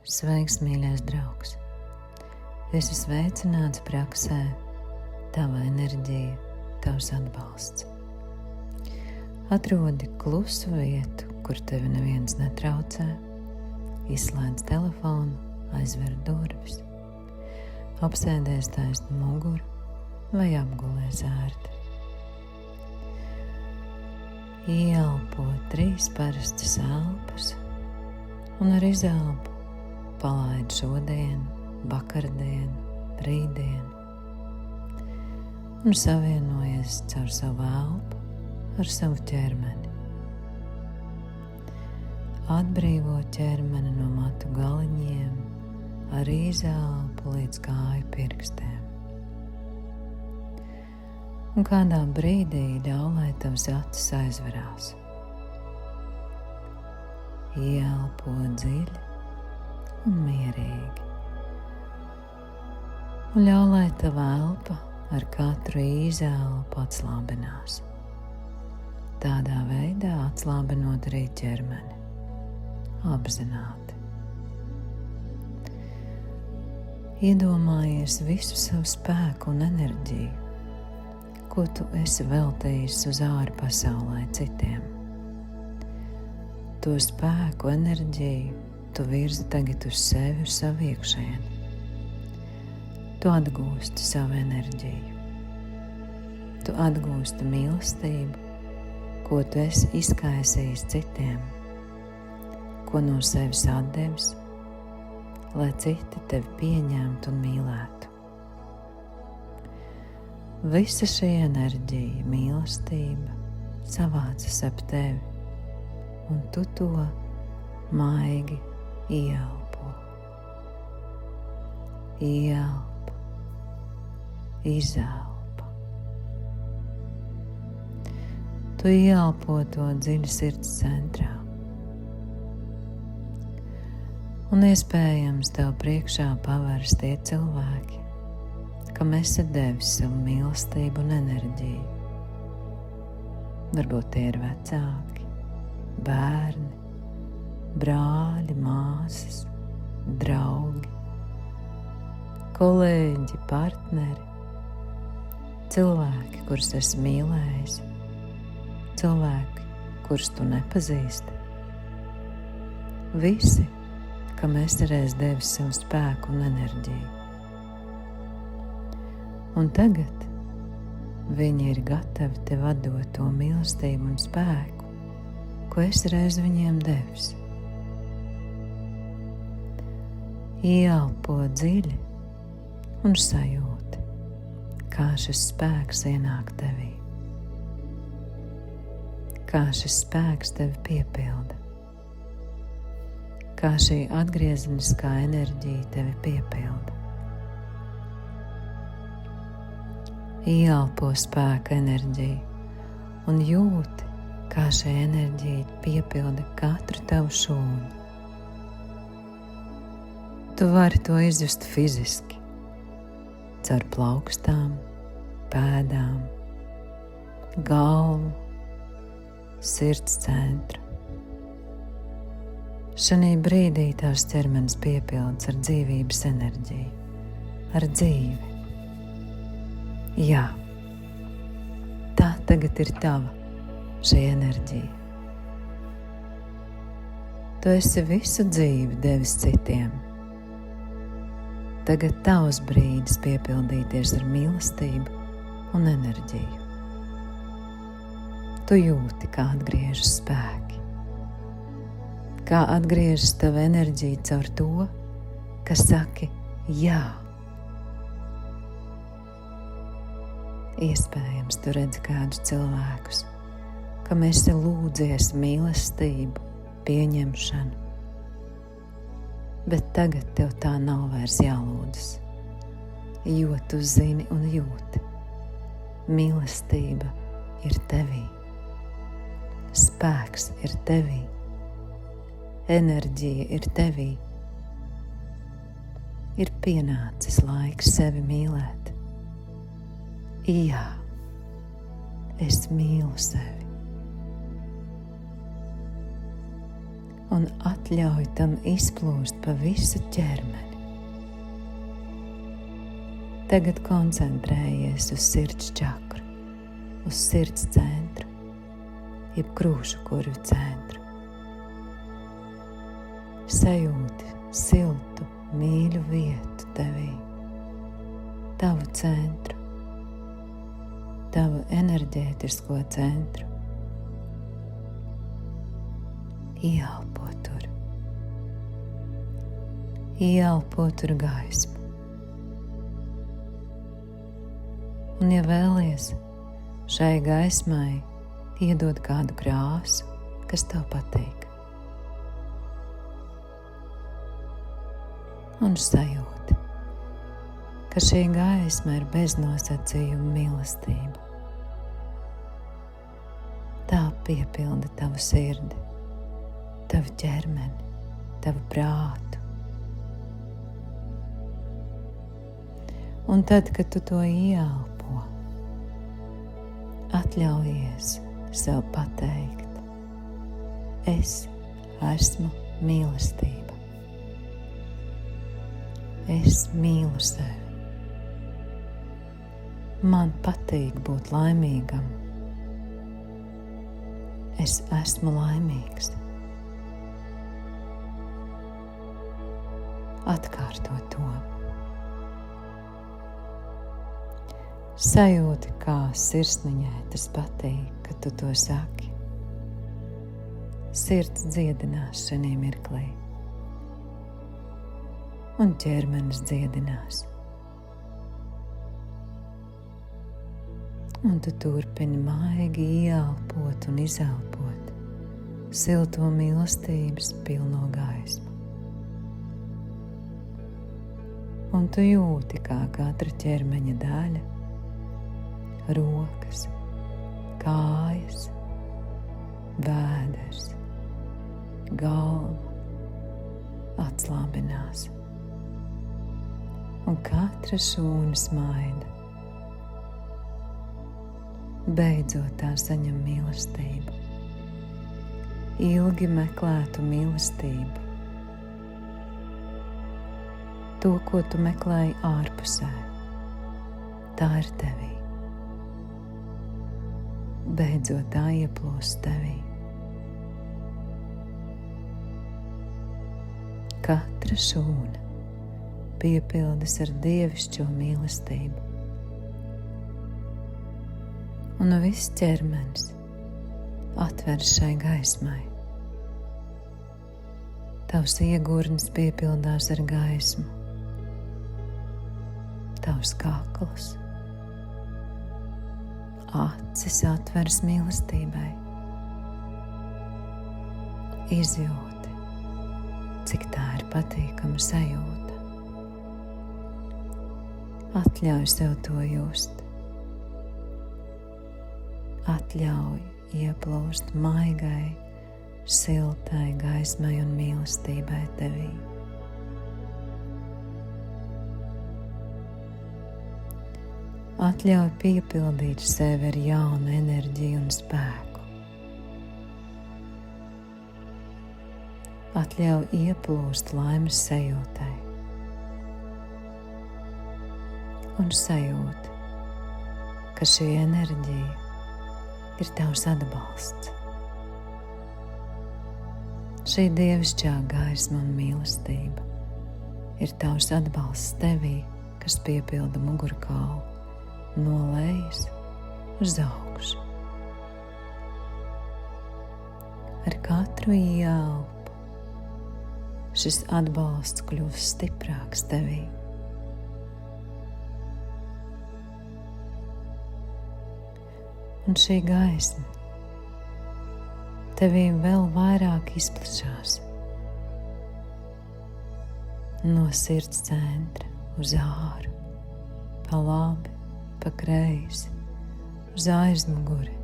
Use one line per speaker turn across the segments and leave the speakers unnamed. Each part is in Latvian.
Sveiks, mīļais draugs! Esi sveicināts praksē, tava enerģija, tavs atbalsts. Atrodi klusu vietu, kur tevi neviens netraucē, izslēdz telefonu, aizver durvis, apsēdies taisni muguru vai apgulies ērti. Ieelpo 3 parastas elpas un ar izelpu palaid šodienu, vakardienu, rītdienu un savienojies caur savu elpu ar savu ķermeni. Atbrīvo ķermeni no matu galiņiem ar izelpu līdz kāju pirkstiem. Un kādā brīdī ļauj, lai tavs acis aizverās. Ieelpo dziļi un mierīgi. Un ļauj, lai tava elpa ar katru izelpu atslābinās. Tādā veidā atslābinot arī ķermeni, apzināti. Iedomājies visu savu spēku un enerģiju, ko tu esi veltījis uz ārpasaulē citiem. To spēku, enerģiju tu virzi tagad uz sevi, uz savu iekšēni. Tu atgūsti savu enerģiju. Tu atgūsti mīlestību, ko tu esi izkaisījis citiem, ko no sevis atdevis, lai citi tevi pieņemtu un mīlētu. Visa šī enerģija, mīlestība savācas ap tevi, un tu to maigi ieelpo. Ieelpo, izelpo. Tu ieelpo to dziļi sirds centrā. Un iespējams tev priekšā paveras tie cilvēki, kam esi devis savu mīlestību un enerģiju. Varbūt tie ir vecāki, bērni, brāļi, māsas, draugi, kolēģi, partneri, cilvēki, kurus esi mīlējis, cilvēki, kurus tu nepazīsti. Visi, kam esi reiz devis savu spēku un enerģiju. Un tagad viņi ir gatavi tev atdot to mīlestību un spēku, ko esi reiz viņiem devis. Ieelpo dziļi un sajūti, kā šis spēks ienāk tevī, kā šis spēks tevi piepilda, kā šī atgriezeniskā enerģija tevi piepilda. Ieelpo spēka enerģiju un jūti, kā šī enerģija piepilda katru tavu šūnu. Tu vari to izjust fiziski, caur plaukstām, pēdām, galvu, sirds centru. Šajā brīdī tavs ķermenis piepilds ar dzīvības enerģiju, ar dzīvi. Jā, tā tagad ir tava šī enerģija. Tu esi visu dzīvi devis citiem. Tagad tavs brīdis piepildīties ar mīlestību un enerģiju. Tu jūti, kā atgriežas spēki, kā atgriežas tava enerģija caur to, kas saki jā. Iespējams, tu redzi kādus cilvēkus, kam esi lūdzies mīlestību, pieņemšanu, bet tagad tev tā nav vairs jālūdzas, jo tu zini un jūti. Mīlestība ir tevī, spēks ir tevī, enerģija ir tevī. Ir pienācis laiks sevi mīlēt. Jā, es mīlu sevi. un atļauj tam izplūst pa visu ķermeni. Tagad koncentrējies uz sirds čakru, uz sirds centru, jeb krūšu kurvi centru. Sajūti siltu, mīļu vietu tevī, tavu centru, tavu enerģētisko centru. Ieelpo tur. Ieelpo tur gaismu. Un, ja vēlies, šai gaismai iedod kādu krāsu, kas tev patīk. Un sajūti, ka šī gaisma ir bez nosacījuma mīlestība. Tā piepilda tavu sirdi, tavu ķermeni, tavu prātu. Un tad, kad tu to ieelpo, atļaujies sev pateikt: es esmu mīlestība. Es mīlu sevi. Man patīk būt laimīgam. Es esmu laimīgs. Atkārto to. Sajūti, kā sirsniņai tas patīk, kad tu to saki. Sirds dziedinās šajā mirklī, un ķermenis dziedinās. Un tu turpini maigi ieelpot un izelpot silto mīlestības pilno gaismu. Un tu jūti, kā katra ķermeņa daļa, rokas, kājas, vēders, galva atslābinās. Un katra šūna smaida. Beidzot tā saņem mīlestību. Ilgi meklētu mīlestību. To, ko tu meklēji ārpusē, tā ir tevī. Beidzot tā ieplūst tevī. Katra šūna piepildas ar dievišķo mīlestību. Un viss ķermenis atveras šai gaismai. Tavs iegurnis piepildās ar gaismu. Tavs kakls, acis atveras mīlestībai. Izjūti, cik tā ir patīkama sajūta. Atļauj sev to just. Atļauj ieplūst maigai, siltai gaismai un mīlestībai tevī. Atļauj piepildīt sevi ar jaunu enerģiju un spēku. Atļauj ieplūst laimes sajūtai. Un sajūti, ka šī enerģija ir tavs atbalsts. Šī dievišķā gaisma un mīlestība ir tavs atbalsts tevī, kas piepilda mugurkaulu no lejas uz augšu. Ar katru ieelpu šis atbalsts kļūst stiprāks tevī. Un šī gaisma tevī vēl vairāk izplešās no sirds centra uz āru, pa labi, pa kreisi, uz aizmuguri,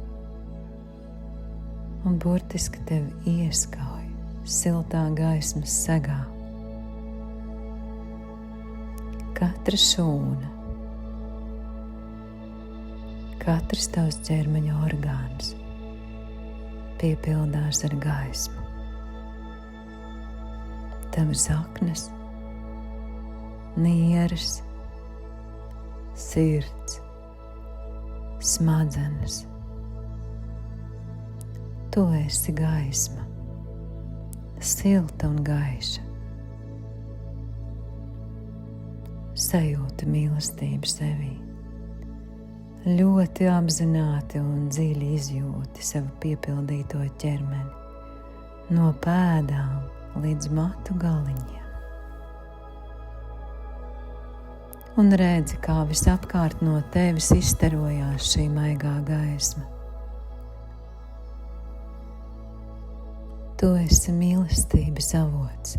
un burtiski tevi ieskauj siltā gaismas segā. Katra šūna, katrs tavs ķermeņa orgāns piepildās ar gaismu. tev ir saknes, nieres, sirds, smadzenes. Tu esi gaisma, silta un gaiša. Sajūti mīlestību sevī. Ļoti apzināti un dziļi izjūti savu piepildīto ķermeni, no pēdām līdz matu galiņiem. Un redzi, kā visapkārt no tevis izstarojās šī maigā gaisma. Tu esi mīlestības avots.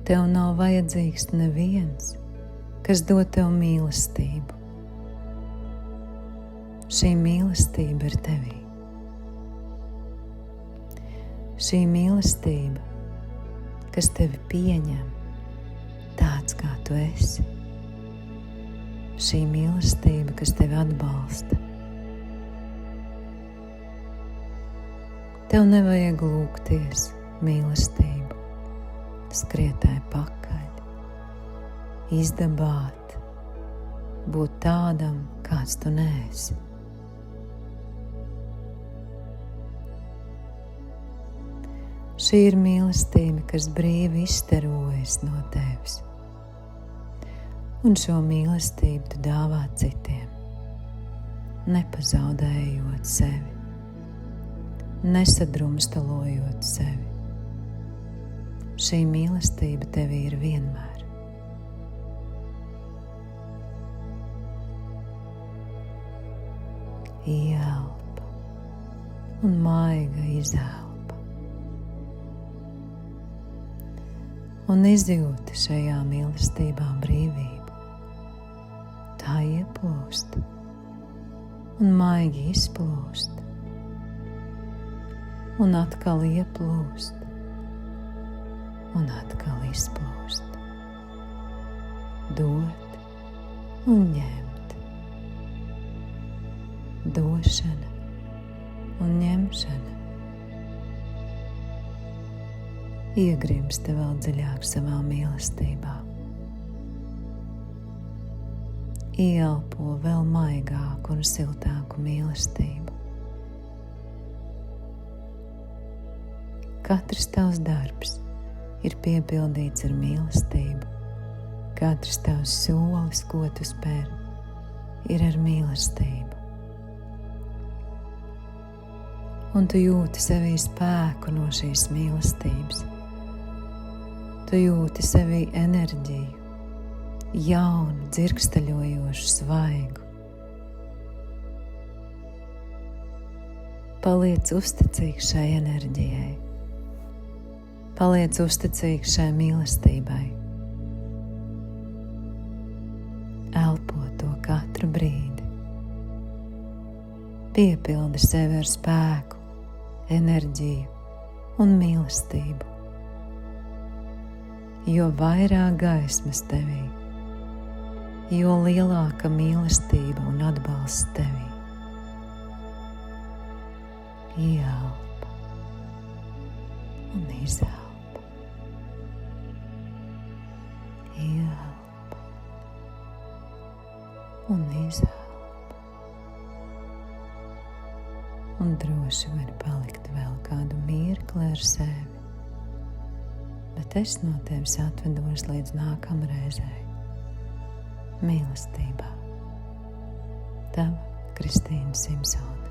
Tev nav vajadzīgs neviens, kas dod tev mīlestību. Šī mīlestība ir tevī. Šī mīlestība, kas tevi pieņem tāds, kā tu esi. Šī mīlestība, kas tevi atbalsta. Tev nevajag lūgties mīlestību, skrietai pakaļ, izdabāt, būt tādam, kāds tu neesi. Šī ir mīlestība, kas brīvi izstarojas no tevis. Un šo mīlestību tu dāvā citiem, nepazaudējot sevi, nesadrumstalojot sevi. Šī mīlestība tevī ir vienmēr. Ieelpa un maiga izelpa. Un izjūti šajā mīlestībā brīvību. Tā ieplūst un maigi izplūst. Un atkal ieplūst, un atkal izplūst. Dot un ņemt. Došana un ņemšana. Iegrimsti vēl dziļāk savā mīlestībā. Ieelpo vēl maigāku un siltāku mīlestību. Katrs tavs darbs ir piepildīts ar mīlestību. Katrs tavs solis, ko tu spēr, ir ar mīlestību. Un tu jūti sevī spēku no šīs mīlestības. Tu jūti sevī enerģiju, jaunu, dzirksteļojošu, svaigu. Paliec uzticīgs šai enerģijai. Paliec uzticīgs šai mīlestībai. Elpo to katru brīdi. Piepildi sevi ar spēku, enerģiju un mīlestību. Jo vairāk gaismas tevī, jo lielāka mīlestība un atbalsts tevī. Ieelpa un izelpa. Ieelpa un izelpa. Un droši vari palikt vēl kādu mirkli ar sevi, bet es no tevis atvedos līdz nākamreizei. Mīlestībā. Tava Kristīna Simpsone.